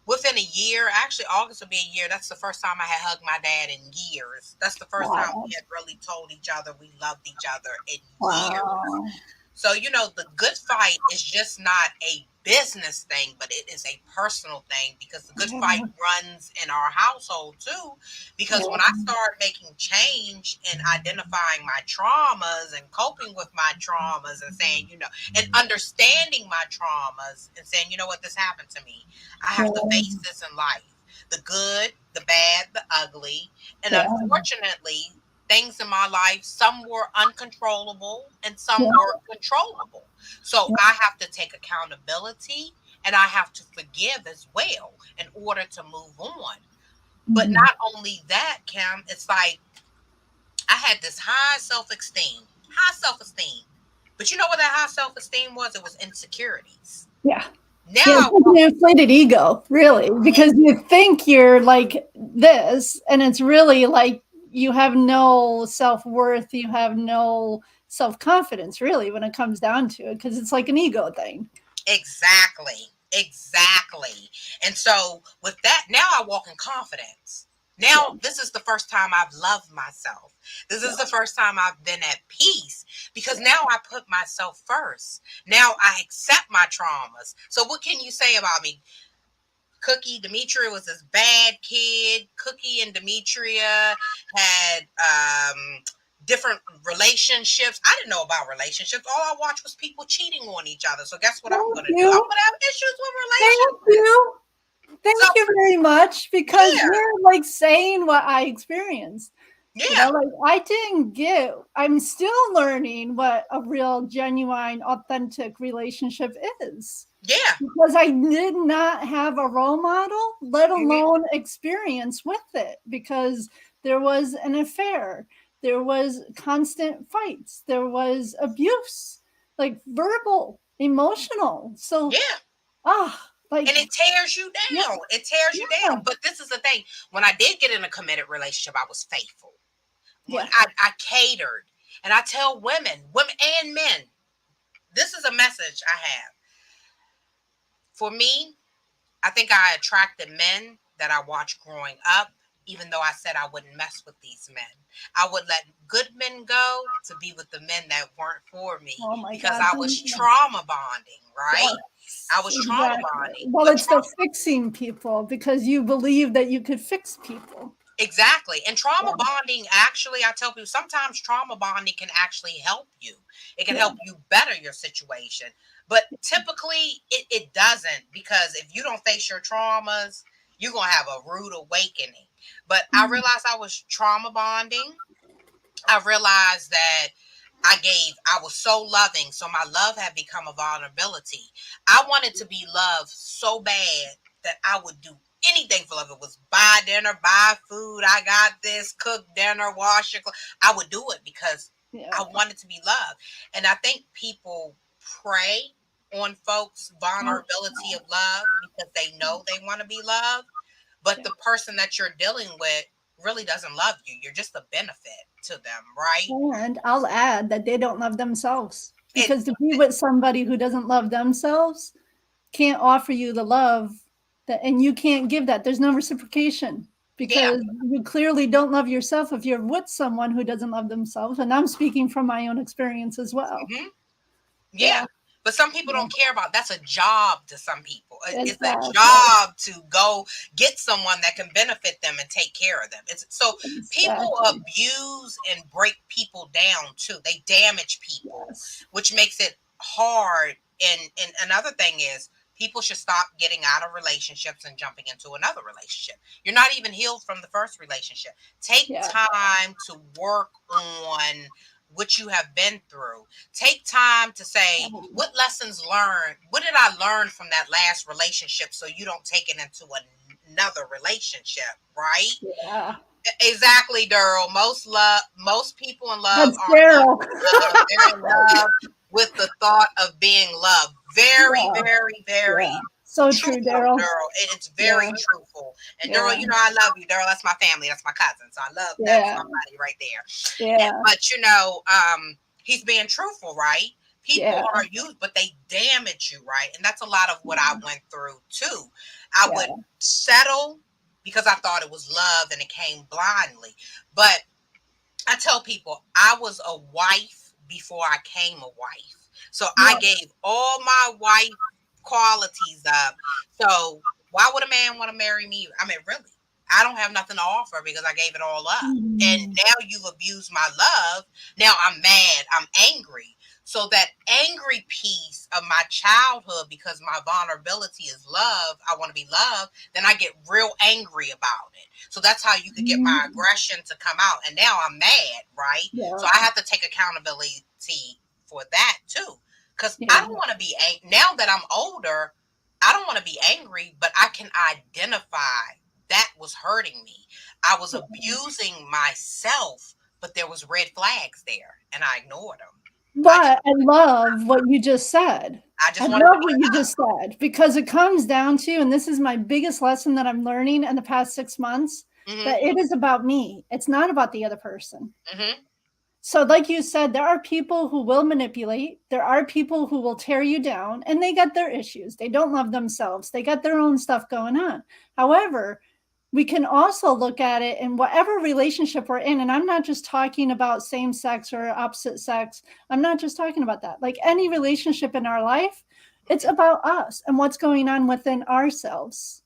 within a year, actually August will be a year. That's the first time I had hugged my dad in years. That's the first time we had really told each other we loved each other in years. So, the good fight is just not a business thing, but it is a personal thing because the good fight runs in our household too. Because when I started making change and identifying my traumas and coping with my traumas and saying, and understanding my traumas and saying, you know what, this happened to me. I have to face this in life. The good, the bad, the ugly. And unfortunately, things in my life, some were uncontrollable and some were controllable. So I have to take accountability and I have to forgive as well in order to move on. But not only that, Kim, it's like I had this high self-esteem. But you know what that high self-esteem was? It was insecurities. Yeah. Now It's like an inflated ego, really, because you think you're like this, and it's really like you have no self-worth, you have no self-confidence, really, when it comes down to it, because it's like an ego thing. Exactly. And so with that, now I walk in confidence. Now, this is the first time I've loved myself. This is the first time I've been at peace because now I put myself first. Now I accept my traumas. So what can you say about me? Demetria was this bad kid. Cookie and Demetria had different relationships. I didn't know about relationships. All I watched was people cheating on each other. So guess what I'm going to do? I'm going to have issues with relationships. Thank you. Thank you very much, because you're like saying what I experienced. Yeah. I didn't I'm still learning what a real, genuine, authentic relationship is. Yeah. Because I did not have a role model, let alone experience with it, because there was an affair. There was constant fights. There was abuse, like verbal, emotional. So, and it tears you down. It tears you down. But this is the thing. When I did get in a committed relationship, I was faithful. I catered. And I tell women and men, this is a message I have. For me, I think I attracted men that I watched growing up even though I said I wouldn't mess with these men. I would let good men go to be with the men that weren't for me Oh my because God. I was trauma bonding, right? I was trauma Exactly. bonding. Well, But it's the fixing people because you believe that you could fix people. exactly. And trauma Yeah. bonding, actually, I tell people sometimes trauma bonding can actually help you. It can Yeah. help you better your situation. But typically, it doesn't, because if you don't face your traumas, you're going to have a rude awakening. But I realized I was trauma bonding. I realized that I was so loving. So my love had become a vulnerability. I wanted to be loved so bad that I would do anything for love. It was buy dinner, buy food. I got this, cook dinner, wash your clothes. I would do it because I wanted to be loved. And I think people prey on folks' vulnerability of love because they know they want to be loved. But the person that you're dealing with really doesn't love you. You're just a benefit to them, right? And I'll add that they don't love themselves, It, because to be with somebody who doesn't love themselves can't offer you the love that, and you can't give that. There's no reciprocation yeah. because you clearly don't love yourself if you're with someone who doesn't love themselves. And I'm speaking from my own experience as well. Hmm. Yeah. Yeah. But some people Yeah. don't care about that's a job to some people. It's a Exactly. job to go get someone that can benefit them and take care of them. So people Exactly. abuse and break people down too. They damage people, Yes. which makes it hard. And another thing is people should stop getting out of relationships and jumping into another relationship. You're not even healed from the first relationship. Take Yeah. time to work on what you have been through. Take time to say, what lessons learned? What did I learn from that last relationship so you don't take it into another relationship, right? Yeah. Exactly, Daryl. Most people in love That's aren't Daryl. loving love. They're in love with the thought of being loved. Very, Yeah. very, very Yeah. So true, truthful, Daryl. Daryl. It's very Yeah. truthful. And Yeah. Daryl, I love you, Daryl. That's my family. That's my cousin. So I love that's Yeah. somebody right there. Yeah. But he's being truthful, right? People Yeah. are used, but they damage you, right? And that's a lot of what I went through too. I Yeah. would settle because I thought it was love and it came blindly. But I tell people I was a wife before I came a wife. So I Yeah. gave all my wife qualities up. So why would a man want to marry me? I mean, really, I don't have nothing to offer because I gave it all up. And Mhm. now you've abused my love. Now I'm mad. I'm angry. So that angry piece of my childhood, because my vulnerability is love, I want to be loved, then I get real angry about it. So that's how you could get my aggression to come out. And now I'm mad, right? Yeah. So I have to take accountability for that too. Because Yeah. I don't want to be angry. Now that I'm older, I don't want to be angry, but I can identify that was hurting me. I was abusing myself, but there was red flags there, and I ignored them. But I love what you just said. I I just wanted to love be what you just said, because it comes down to, and this is my biggest lesson that I'm learning in the past 6 months, that it is about me. It's not about the other person. Mm-hmm. So, like you said, there are people who will manipulate. There are people who will tear you down, and they got their issues. They don't love themselves. They got their own stuff going on. However, we can also look at it in whatever relationship we're in. And I'm not just talking about same sex or opposite sex. I'm not just talking about that. Like any relationship in our life, it's about us and what's going on within ourselves.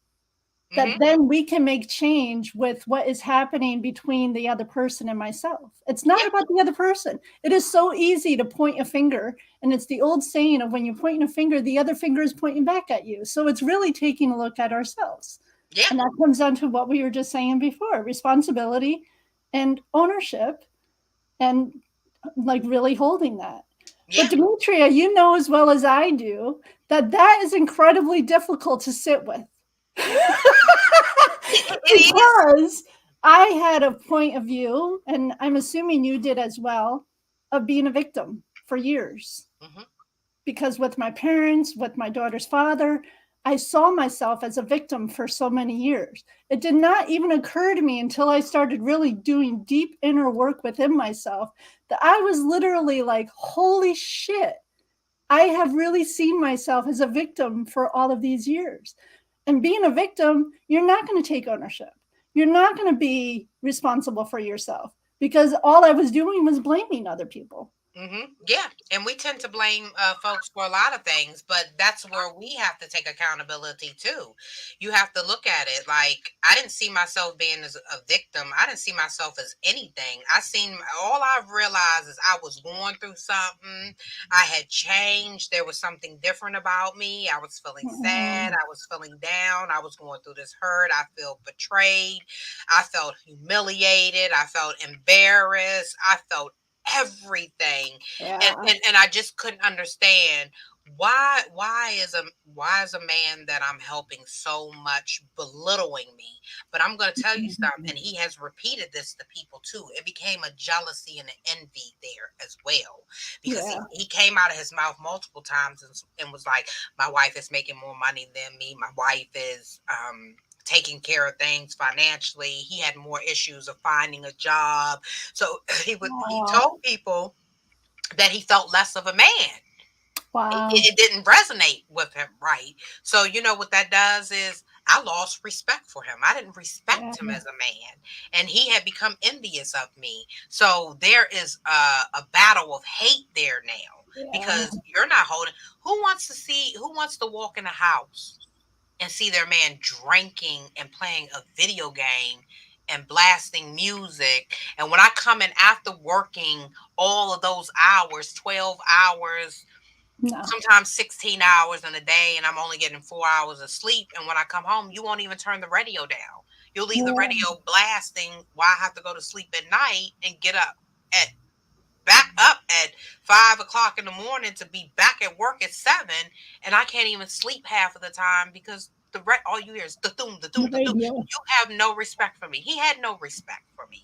That Mm-hmm. then we can make change with what is happening between the other person and myself. It's not Yeah. about the other person. It is so easy to point a finger. And it's the old saying of when you're pointing a finger, the other finger is pointing back at you. So it's really taking a look at ourselves. Yeah. And that comes down to what we were just saying before, responsibility and ownership, and like really holding that. Yeah. But Demetria, you know as well as I do that that is incredibly difficult to sit with. It Because I had a point of view, and I'm assuming you did as well, of being a victim for years. Mm-hmm. Because with my parents, with my daughter's father, I saw myself as a victim for so many years. It did not even occur to me until I started really doing deep inner work within myself that I was literally like, holy shit, I have really seen myself as a victim for all of these years. And being a victim, you're not going to take ownership. you're not going to be responsible for yourself, because all I was doing was blaming other people. Yeah, and we tend to blame folks for a lot of things, but that's where we have to take accountability too. You have to look at it like I didn't see myself being as a victim. I didn't see myself as anything. I seen all I've realized is I was going through something. I had changed. There was something different about me. I was feeling sad. Mm, I was feeling down. I was going through this hurt. I felt betrayed. I felt humiliated. I felt embarrassed. I felt everything, and, yeah. and I just couldn't understand why is a man that I'm helping so much belittling me. But I'm going to tell you something, and he has repeated this to people too. It became a jealousy and an envy there as well, because Yeah. he came out of his mouth multiple times and was like, my wife is making more money than me, my wife is taking care of things financially, he had more issues of finding a job. So he Oh, told people that he felt less of a man. It, wow. it didn't resonate with him, right? So you know what that does is I lost respect for him. I didn't Yeah. respect him as a man, and he had become envious of me. So there is a battle of hate there now, Yeah. because you're not holding. Who wants to walk in a house and see their man drinking and playing a video game and blasting music? And when I come in after working all of those hours, 12 hours, No. sometimes 16 hours in a day, and I'm only getting 4 hours of sleep, and when I come home, you won't even turn the radio down. You'll leave the Yeah. radio blasting while I have to go to sleep at night and get up at back up at 5 o'clock in the morning to be back at work at 7, and I can't even sleep half of the time because all you hear is the thum, the The thum, the thum. radio. You have no respect for me. He had no respect for me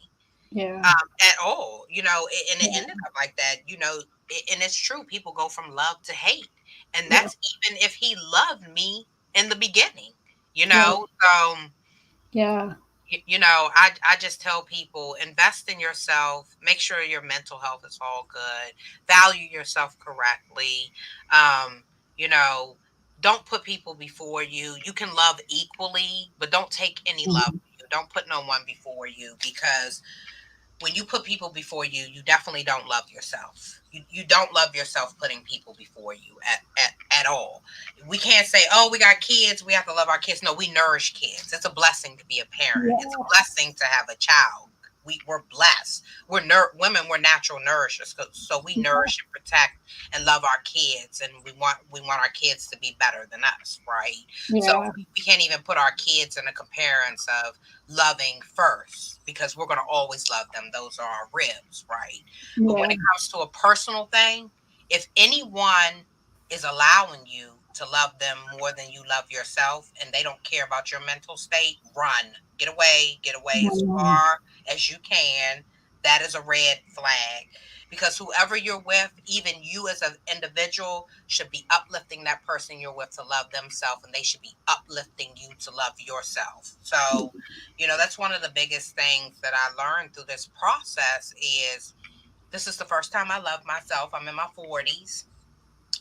Yeah. at all, and it ended Yeah. up like that, and it's true. People go from love to hate, and Yeah. that's even if he loved me in the beginning, Yeah. so Yeah. I just tell people, invest in yourself, make sure your mental health is all good, value yourself correctly. Um, you know, don't put people before you. You can love equally, but don't take any love Mhm. from you. Don't put no one before you, because when you put people before you, you definitely don't love yourself. You don't love yourself putting people before you at all. We can't say, oh, we got kids, we have to love our kids. No, we nourish kids. It's a blessing to be a parent. It's a Yeah. blessing to have a child. We're blessed. Women, we're natural nourishers. So we nourish and protect and love our kids, and we want our kids to be better than us, right? So Yeah. we can't even put our kids in a comparison of loving first, because we're going to always love them. Those are our ribs, right? But when Yeah. it comes to a personal thing, if anyone is allowing you to love them more than you love yourself, and they don't care about your mental state, run. Get away as Mhm. far as you can. That is a red flag, because whoever you're with, even you as an individual, should be uplifting that person you're with to love themselves, and they should be uplifting you to love yourself. So that's one of the biggest things that I learned through this process is this is the first time I love myself. I'm in my 40s.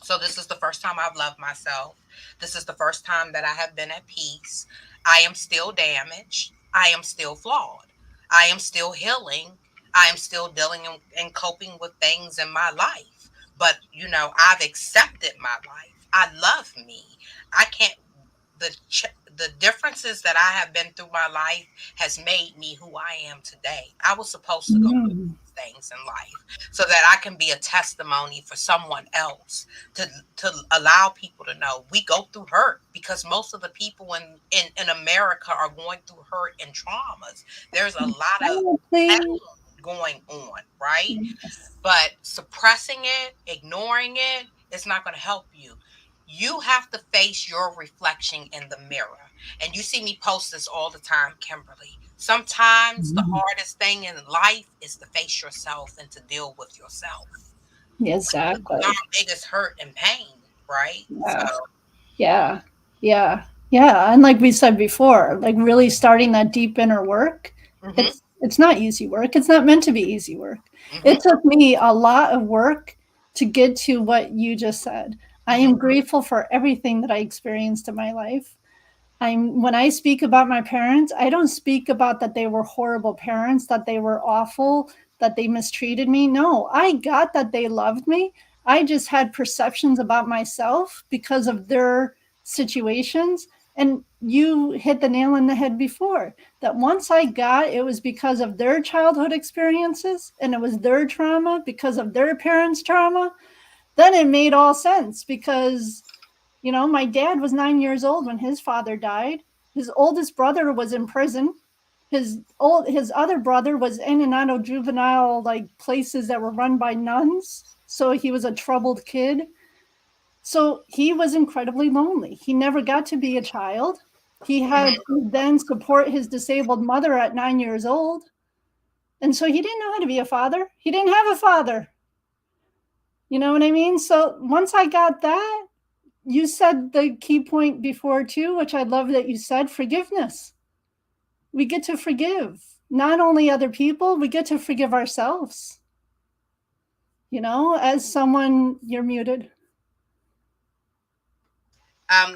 So this is the first time I've loved myself. This is the first time that I have been at peace. I am still damaged. I am still flawed. I am still healing. I am still dealing and coping with things in my life. But, I've accepted my life. I love me. I can't the differences that I have been through my life has made me who I am today. I was supposed to go through Mhm. these things in life so that I can be a testimony for someone else, to allow people to know we go through hurt, because most of the people in America are going through hurt and traumas. There's a lot of Exactly. pain going on, right? Yes. But suppressing it, ignoring it, it's not going to help you. You have to face your reflection in the mirror. And you see me post this all the time, Kimberly. Sometimes the Mhm. hardest thing in life is to face yourself and to deal with yourself. Our Exactly. biggest hurt and pain, right? So, Yeah. Yeah. Yeah. Yeah. And like we said before, like really starting that deep inner work, hmm it's not easy work. It's not meant to be easy work. hmm It took me a lot of work to get to what you just said. I hmm am grateful for everything that I experienced in my life. When I speak about my parents, I don't speak about that they were horrible parents, that they were awful, that they mistreated me. No, I got that they loved me. I just had perceptions about myself because of their situations. And you hit the nail on the head before, that once I got it was because of their childhood experiences and it was their trauma because of their parents' trauma, then it made all sense because my dad was 9 years old when his father died. His oldest brother was in prison. His other brother was in and out of juvenile places that were run by nuns. So he was a troubled kid. So he was incredibly lonely. He never got to be a child. He had Mhm. to then support his disabled mother at 9 years old. And so he didn't know how to be a father. He didn't have a father. You know what I mean? So once I got that, you said the key point before too, which I love that you said, forgiveness. We get to forgive not only other people, we get to forgive ourselves. As someone, you're muted.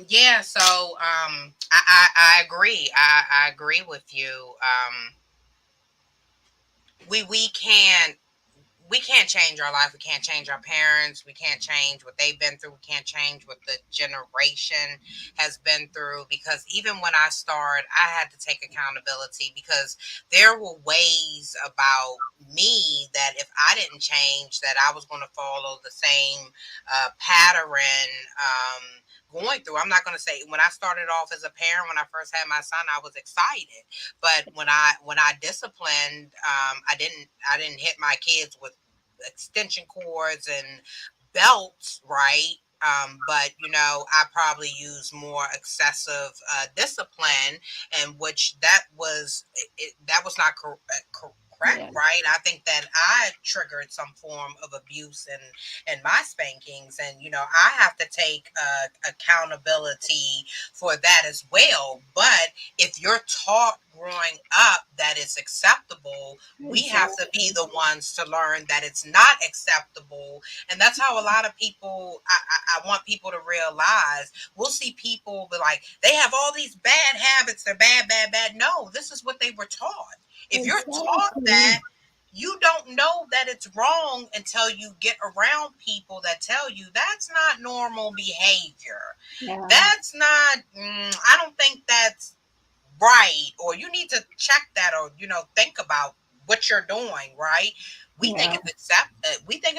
Yeah, so I agree. I agree with you. We can't change our life. We can't change our parents. We can't change what they've been through. We can't change what the generation has been through. Because even when I started, I had to take accountability because there were ways about me that if I didn't change, that I was going to follow the same pattern. Going through, I'm not going to say when I started off as a parent, when I first had my son, I was excited, but when I disciplined, I didn't hit my kids with extension cords and belts, right? But I probably used more excessive discipline, and which that was not correct, Yeah. right? I think that I triggered some form of abuse in my spankings, and I have to take accountability for that as well. But if you're taught growing up that it's acceptable, we have to be Exactly. the ones to learn that it's not acceptable. And that's how a lot of people, I want people to realize, we'll see people be like, they have all these bad habits, they're bad, bad, bad. No, this is what they were taught. If you're taught Exactly. that, you don't know that it's wrong until you get around people that tell you that's not normal behavior. Yeah. That's not, I don't think that's right, or you need to check that, or think about what you're doing, right? We think Yeah. it's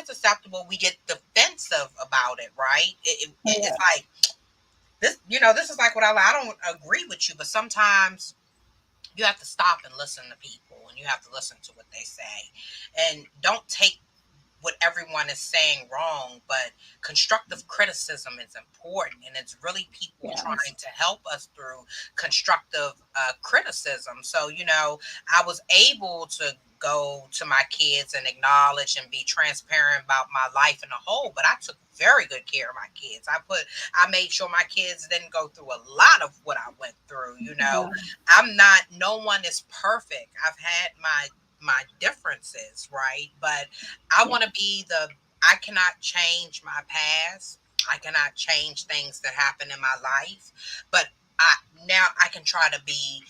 acceptable. We get defensive about it, right? It's Yeah. like this. This is like what I don't agree with you, but sometimes you have to stop and listen to people, and you have to listen to what they say, and don't take what everyone is saying wrong, but constructive criticism is important, and it's really people Yes. trying to help us through constructive criticism. So I was able to go to my kids and acknowledge and be transparent about my life in a whole, but I took very good care of my kids. I made sure my kids didn't go through a lot of what I went through. Yeah. I'm not, no one is perfect. I've had my differences, right? But I Yeah. want to be I cannot change my past. I cannot change things that happen in my life, but I now I can try to be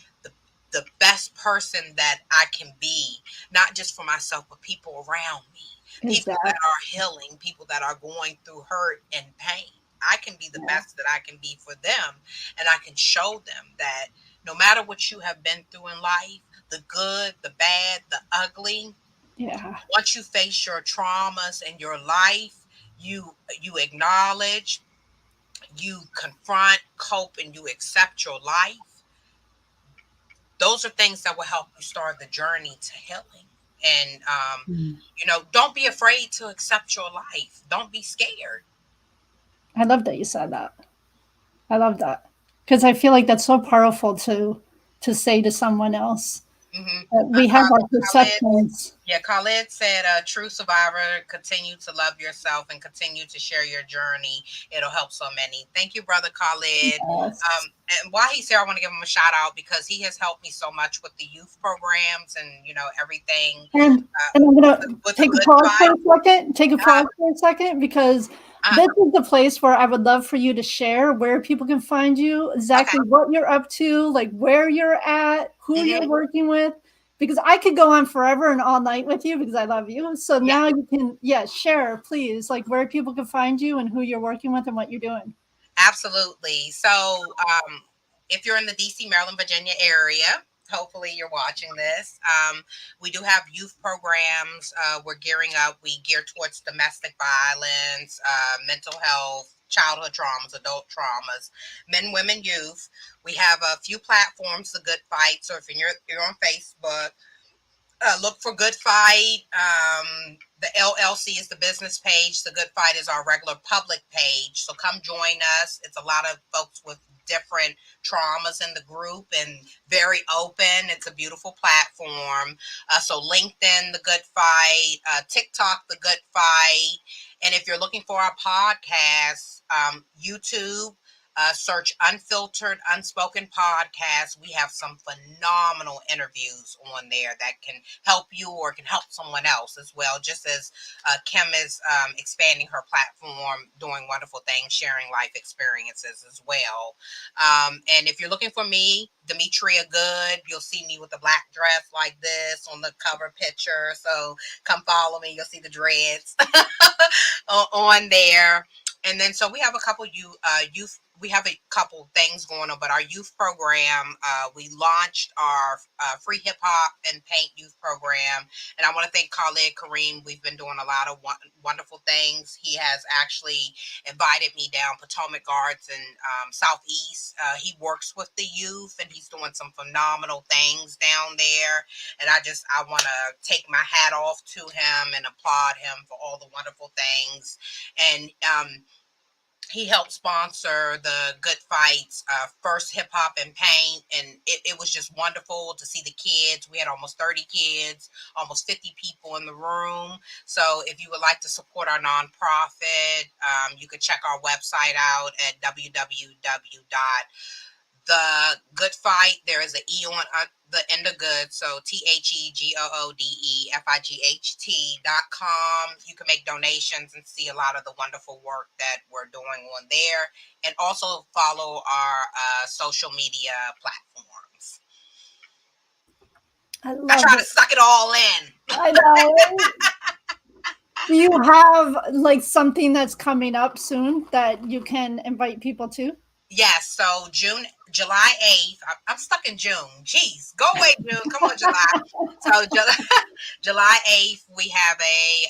the best person that I can be, not just for myself, but people around me, people that Exactly. are healing, people that are going through hurt and pain. I can be the Yeah. best that I can be for them, and I can show them that no matter what you have been through in life, the good, the bad, the ugly, Yeah. once you face your traumas in your life, you acknowledge, you confront, cope, and you accept your life. Those are things that will help you start the journey to healing. And Mm. don't be afraid to accept your life. Don't be scared. I love that you said that. I love that because I feel like that's so powerful to say to someone else. Hmm. We have our Khaled, perceptions. yeah, Khaled said, "True survivor, continue to love yourself and continue to share your journey. It'll help so many." Thank you, brother Khaled. Yes. And while he's here, I want to give him a shout out because he has helped me so much with the youth programs and everything And I'm with gonna with the take a good pause for fight. a second. Take a Uh, pause for a second because this is the place where I would love for you to share where people can find you, exactly Okay. what you're up to, like where you're at, who you're working with, because I could go on forever and all night with you because I love you. So Yeah. now you can, share, please, like where people can find you and who you're working with and what you're doing. Absolutely. So, if you're in the DC, Maryland, Virginia area, hopefully you're watching this. We do have youth programs. We're gearing up. We gear towards domestic violence, mental health, childhood traumas, adult traumas, men, women, youth. We have a few platforms, the Good Fight. So if you're on Facebook, look for Good Fight. The LLC is the business page. The Good Fight is our regular public page. So come join us. It's a lot of folks with different traumas in the group and very open. It's a beautiful platform. So LinkedIn, The Good Fight, TikTok, The Good Fight. And if you're looking for our podcast, YouTube, search Unfiltered Unspoken Podcast. We have some phenomenal interviews on there that can help you or can help someone else as well, just as Kim is expanding her platform, doing wonderful things, sharing life experiences as well. And if you're looking for me, Demetria Goode, you'll see me with a black dress like this on the cover picture. So come follow me. You'll see the dreads on there. And then, so we have a couple youth. We have a couple things going on, but our youth program, we launched our free hip hop and paint youth program, and I want to thank Khalid Kareem. We've been doing a lot of wonderful things. He has actually invited me down Potomac Gardens and Southeast. He works with the youth, and he's doing some phenomenal things down there. And I want to take my hat off to him and applaud him for all the wonderful things. And he helped sponsor the Good Fight's first hip hop and paint, and it was just wonderful to see the kids. We had almost 30 kids, almost 50 people in the room. So if you would like to support our nonprofit, you could check our website out at The Good Fight. There is an E on the end of good. So TheGoodFight.com. You can make donations and see a lot of the wonderful work that we're doing on there. And also follow our social media platforms. I try to suck it all in. I know. Do you have like something that's coming up soon that you can invite people to? Yes, so July 8th. I'm stuck in June. Jeez, go away, June. Come on, July. So July 8th, we have a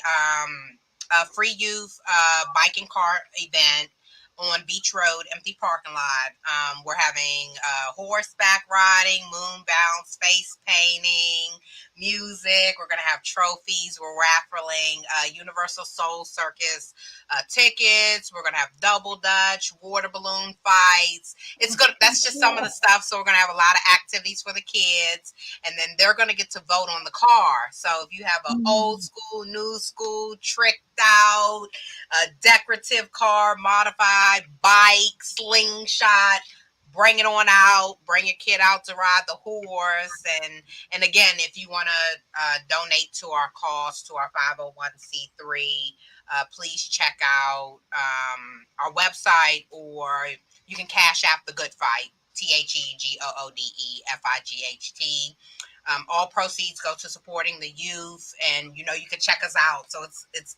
free youth biking cart event on Beach Road, empty parking lot. We're having horseback riding, moon bounce, face painting, music. We're going to have trophies. We're raffling Universal Soul Circus tickets. We're going to have double dutch, water balloon fights. That's just some of the stuff. So we're going to have a lot of activities for the kids, and then they're going to get to vote on the car. So if you have an old school, new school, tricked out, a decorative car, modified bike, slingshot, bring it on out. Bring your kid out to ride the horse. And again, if you want to donate to our cause, to our 501c3, please check out our website, or you can cash app the Good Fight, TheGoodFight. All proceeds go to supporting the youth, and you can check us out. So it's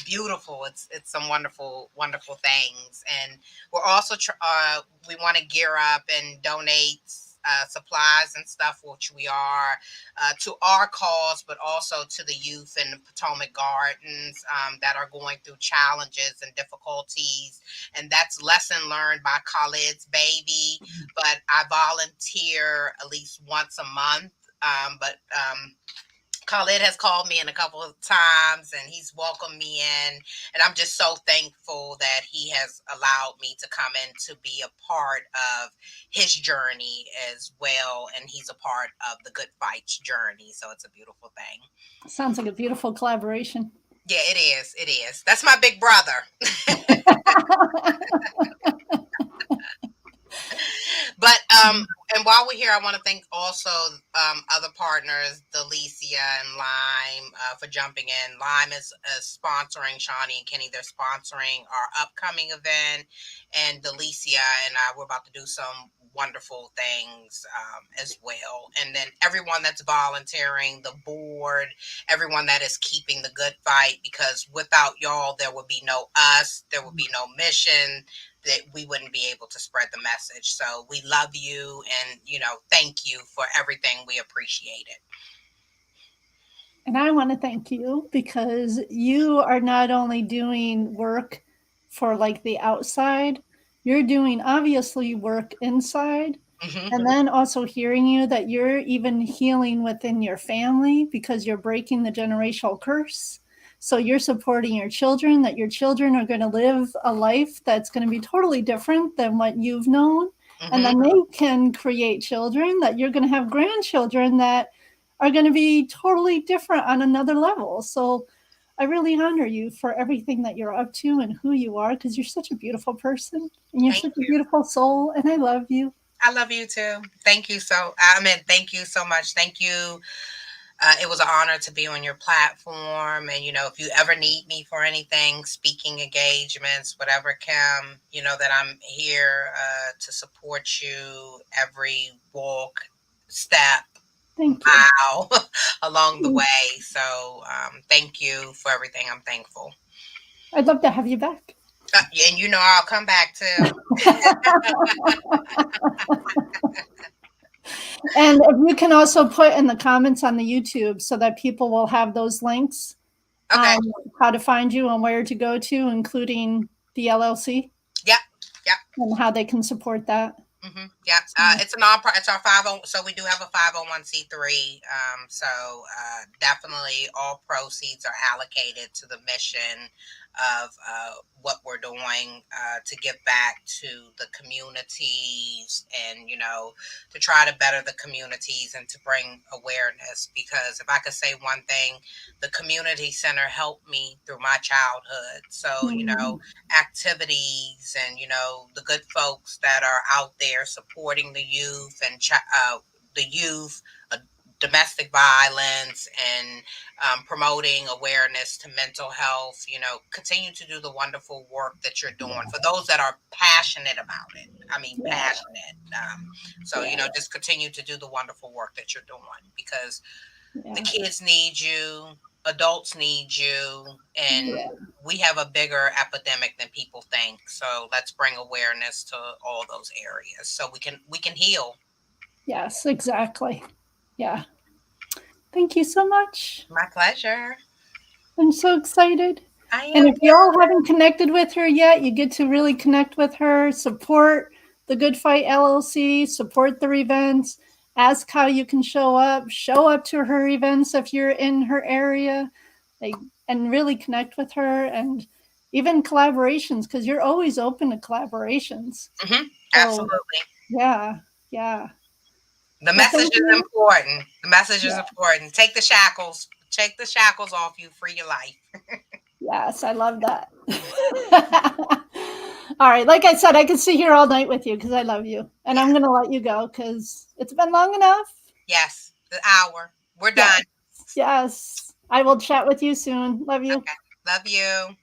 beautiful. It's some wonderful things, and we're also we want to gear up and donate supplies and stuff, which we are, to our cause, but also to the youth in the Potomac Gardens that are going through challenges and difficulties. And that's lesson learned by Khalid's baby. But I volunteer at least once a month. But Khalid has called me in a couple of times, and he's welcomed me in, and I'm just so thankful that he has allowed me to come in to be a part of his journey as well, and he's a part of the Good Fight's journey, so it's a beautiful thing. Sounds like a beautiful collaboration. Yeah, it is. That's my big brother. But and And while we're here, I want to thank also other partners, Delicia and Lime, for jumping in. Lime is sponsoring Shawnee and Kenny. They're sponsoring our upcoming event, and Delicia and I, we're about to do some wonderful things as well. And then everyone that's volunteering, the board, everyone that is keeping the good fight, because without y'all, there would be no us, there would be no mission, that we wouldn't be able to spread the message. So we love you, and thank you for everything. We appreciate it. And I want to thank you because you are not only doing work for like the outside, you're doing obviously work inside. And then also hearing you that you're even healing within your family because you're breaking the generational curse. So you're supporting your children, that your children are going to live a life that's going to be totally different than what you've known. And then they can create children, that you're going to have grandchildren that are going to be totally different on another level. So I really honor you for everything that you're up to and who you are, because you're such a beautiful person and you're such a beautiful soul, and I love you. I love you too. Thank you thank you so much. Thank you. It was an honor to be on your platform. And, if you ever need me for anything, speaking engagements, whatever, Kim, that I'm here to support you every walk, step, mile along the way. So thank you for everything. I'm thankful. I'd love to have you back. And I'll come back too. And if you can also put in the comments on the YouTube so that people will have those links, okay, how to find you and where to go to, including the LLC. Yep. And how they can support that. Yep. It's a nonprofit. It's our 50. So we do have a 501c3. So definitely all proceeds are allocated to the mission of what we're doing to give back to the communities, and to try to better the communities and to bring awareness. Because if I could say one thing, the community center helped me through my childhood. So activities and the good folks that are out there supporting the youth and domestic violence, and promoting awareness to mental health. Continue to do the wonderful work that you're doing for those that are passionate about it. Passionate. So just continue to do the wonderful work that you're doing, because the kids need you, adults need you, and we have a bigger epidemic than people think. So let's bring awareness to all those areas so we can heal. Yes, exactly. Yeah. Thank you so much. My pleasure. I'm so excited. I am. And if y'all haven't connected with her yet, you get to really connect with her, support the Goode FIght LLC, support their events, ask how you can show up to her events if you're in her area, and really connect with her, and even collaborations, because you're always open to collaborations. Absolutely. Yeah. The message is important. The message is important. Take the shackles off you, free your life. Yes, I love that. All right. Like I said, I could sit here all night with you because I love you. And I'm going to let you go because it's been long enough. Yes, the hour. We're done. Yes. I will chat with you soon. Love you. Okay. Love you.